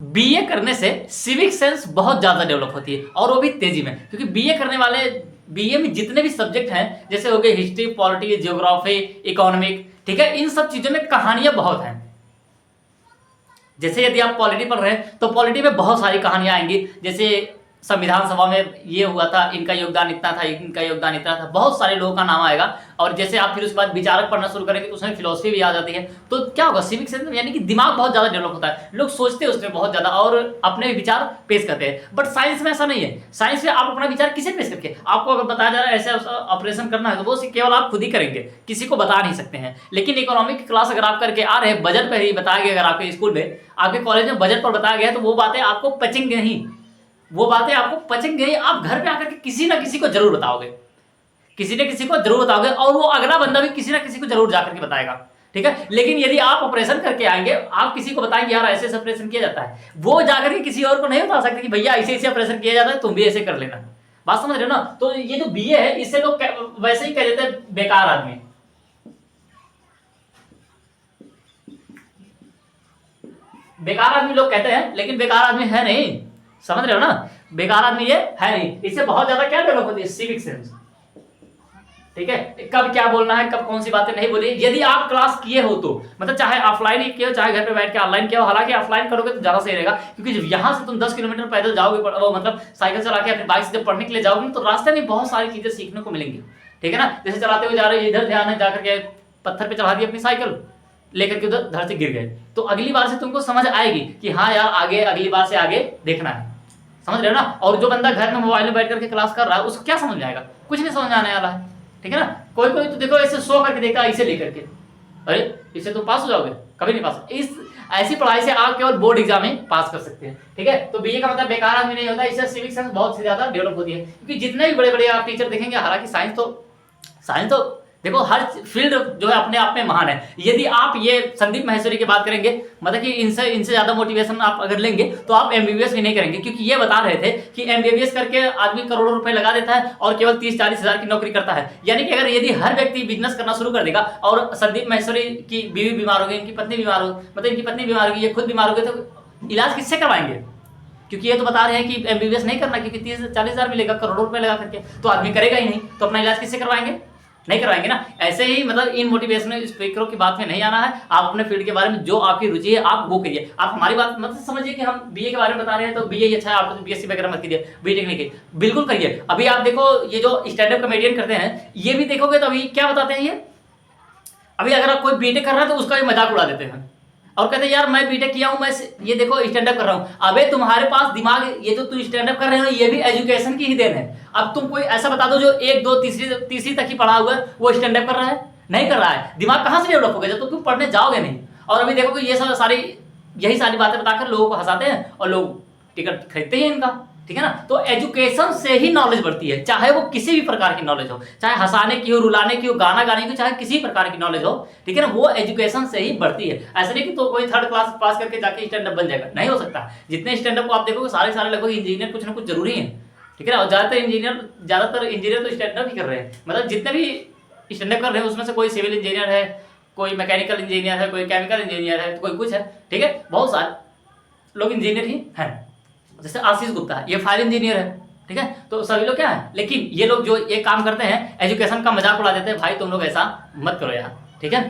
BA करने से civic sense बहुत ज़्यादा डेवलप होती है, और वो भी तेजी में, क्योंकि बीए करने वाले, बीए में जितने भी सब्जेक्ट हैं, जैसे हो गए हिस्ट्री, पॉलिटी, जियोग्राफी, इकोनॉमिक, ठीक है, इन सब चीज़ों में कहानियां बहुत हैं। जैसे यदि आप पॉलिटी पढ़ रहे हैं तो पॉलिटी में बहुत सारी कहानियां आएंगी, जैसे संविधान सभा में ये हुआ था, इनका योगदान इतना था, इनका योगदान इतना था, बहुत सारे लोगों का नाम आएगा। और जैसे आप फिर उसके बाद विचारक पढ़ना शुरू करेंगे तो उसमें फिलोसफी भी आ जाती है। तो क्या होगा, सिविक सेंस यानी कि दिमाग बहुत ज़्यादा डेवलप होता है, लोग सोचते हैं उसमें बहुत ज़्यादा और अपने विचार पेश करते हैं। बट साइंस में ऐसा नहीं है। साइंस में आप अपना विचार किसे पेश करके, आपको अगर बताया जा रहा है ऐसे ऑपरेशन करना है तो वो केवल आप खुद ही करेंगे, किसी को बता नहीं सकते हैं। लेकिन इकोनॉमिक की क्लास अगर आप करके आ रहे हैं, बजट पर ही बताया गया, अगर आपके स्कूल में, आपके कॉलेज में बजट पर बताया गया है, तो वो बातें आपको पचेंगे नहीं, वो बातें आपको पचेंगे नहीं। आप घर पे आकर के किसी ना किसी को जरूर बताओगे, किसी न किसी को जरूर बताओगे, और वो अगला बंदा भी किसी ना किसी को जरूर जाकर के बताएगा, ठीक है। लेकिन यदि आप ऑपरेशन करके आएंगे, आप किसी को बताएंगे यार ऐसे ऑपरेशन किया जाता है, वो जाकर के किसी और को नहीं बता सकते कि भैया ऐसे ऐसे ऑपरेशन किया जाता है, तुम भी ऐसे कर लेना। बात समझ रहे हो ना। तो ये जो बीए है, इससे लोग वैसे ही कह देते हैं बेकार आदमी, बेकार आदमी लोग कहते हैं, लेकिन बेकार आदमी है नहीं, समझ रहे हो ना, बेकार आदमी ये है नहीं। इससे बहुत ज्यादा क्या डेवलप होती है, सिविक सेंस, ठीक है। कब क्या बोलना है, कब कौन सी बातें नहीं बोली। यदि आप क्लास किए हो तो मतलब चाहे ऑफलाइन ही किए हो, चाहे घर पे बैठ के ऑनलाइन किया हो, हालांकि ऑफलाइन करोगे तो ज्यादा सही रहेगा, क्योंकि जब यहाँ से तुम 10 किलोमीटर पैदल जाओगे, वो मतलब साइकिल चला के अपनी बाइक से जब पढ़ने के लिए जाओगे, तो रास्ते में बहुत सारी चीजें सीखने को मिलेंगी, ठीक है ना। जैसे चलाते हुए जा रहे हो, इधर ध्यान है, जाकर के पत्थर पे चढ़ा दी अपनी साइकिल, लेकर के उधर धड़ से गिर गए, तो अगली बार से तुमको समझ आएगी कि हाँ यार आगे, अगली बार से आगे देखना है, समझ रहे हो ना। और जो बंदा घर में मोबाइल में बैठ करके क्लास कर रहा है, उसको क्या समझ में आएगा, कुछ नहीं समझ आने वाला है, ठीक है ना। कोई कोई तो देखो ऐसे शो करके देखा, इसे लेकर के, अरे इससे तुम पास हो जाओगे, कभी नहीं पास। इस ऐसी पढ़ाई से आप केवल बोर्ड एग्जाम में पास कर सकते हैं, ठीक है। तो बीए का मतलब बेकार आदमी नहीं होता, इससे सिविक सेंस बहुत से ज्यादा डेवलप होती है, क्योंकि जितने भी बड़े बड़े आप टीचर देखेंगे, हालांकि साइंस तो देखो हर फील्ड जो है अपने आप में महान है। यदि आप ये संदीप माहेश्वरी की बात करेंगे, मतलब कि इनसे ज्यादा मोटिवेशन आप अगर लेंगे तो आप एमबीबीएस भी नहीं करेंगे, क्योंकि ये बता रहे थे कि एमबीबीएस करके आदमी करोड़ों रुपए लगा देता है और केवल 30-40 हजार की नौकरी करता है। यानी कि अगर यदि हर व्यक्ति बिजनेस करना शुरू कर देगा, और संदीप माहेश्वरी की बीवी बीमार हो गई, इनकी पत्नी बीमार हो, मतलब इनकी पत्नी बीमार होगी, ये खुद बीमार हो गए, तो इलाज किससे करवाएंगे, क्योंकि ये तो बता रहे हैं कि एमबीबीएस नहीं करना, क्योंकि 30-40 हजार मिलेगा, करोड़ों रुपए लगा करके, तो आदमी करेगा ही नहीं, तो अपना इलाज किससे करवाएंगे, नहीं करवाएंगे ना। ऐसे ही मतलब इन मोटिवेशनल स्पीकरों की बात में नहीं आना है। आप अपने फील्ड के बारे में जो आपकी रुचि है आप वो करिए। आप हमारी बात मत समझिए कि हम बीए के बारे में बता रहे हैं तो बीए ही अच्छा है, आप तो बीएससी वगैरह मत कीजिए, बीटेक नहीं कीजिए, बिल्कुल करिए। अभी आप देखो ये जो स्टैंड अप कॉमेडियन करते हैं, ये भी देखोगे तो अभी क्या बताते हैं ये, अभी अगर आप कोई बीटेक कर रहा है तो उसका भी मजाक उड़ा देते हैं और कहते हैं यार मैं बीटेक किया हूं, मैं ये देखो स्टैंड अप कर रहा हूं। अबे तुम्हारे पास दिमाग, ये जो तू स्टैंड अप कर रहे हो ये भी एजुकेशन की ही देन है। अब तुम कोई ऐसा बता दो जो 1, 2, तीसरी तक ही पढ़ा हुआ है, वो स्टैंड अप कर रहा है, नहीं कर रहा है। दिमाग कहां से डेवलप होगा जब तुम पढ़ने जाओगे नहीं। और अभी देखो कि ये सब सारी यही सारी बातें बताकर लोगों को हंसाते हैं और लोग टिकट खरीदते हैं इनका, ठीक है ना। तो एजुकेशन से ही नॉलेज बढ़ती है, चाहे वो किसी भी प्रकार की नॉलेज हो, चाहे हंसाने की हो, रुलाने की हो, गाना गाने की हो, चाहे किसी प्रकार की नॉलेज हो, ठीक है ना, वो एजुकेशन से ही बढ़ती है। ऐसा नहीं कि तो कोई 3rd क्लास पास करके जाके स्टैंड अप बन जाएगा, नहीं हो सकता। जितने स्टैंड अप को आप देखोगे सारे लगभग इंजीनियर कुछ ना कुछ जरूरी है, ठीक है ना। और ज्यादातर इंजीनियर तो स्टैंड अप ही कर रहे हैं, मतलब जितने भी स्टैंड अप कर रहे हैं उसमें से कोई सिविल इंजीनियर है, कोई मैकेनिकल इंजीनियर है, कोई केमिकल इंजीनियर है, कोई कुछ है, ठीक है। बहुत सारे लोग इंजीनियर ही हैं। जैसे आशीष गुप्ता है, ये फायर इंजीनियर है, ठीक है। तो सभी लोग क्या है, लेकिन ये लोग जो ये काम करते हैं एजुकेशन का मजाक उड़ा देते हैं, भाई तुम लोग ऐसा मत करो यार, ठीक है।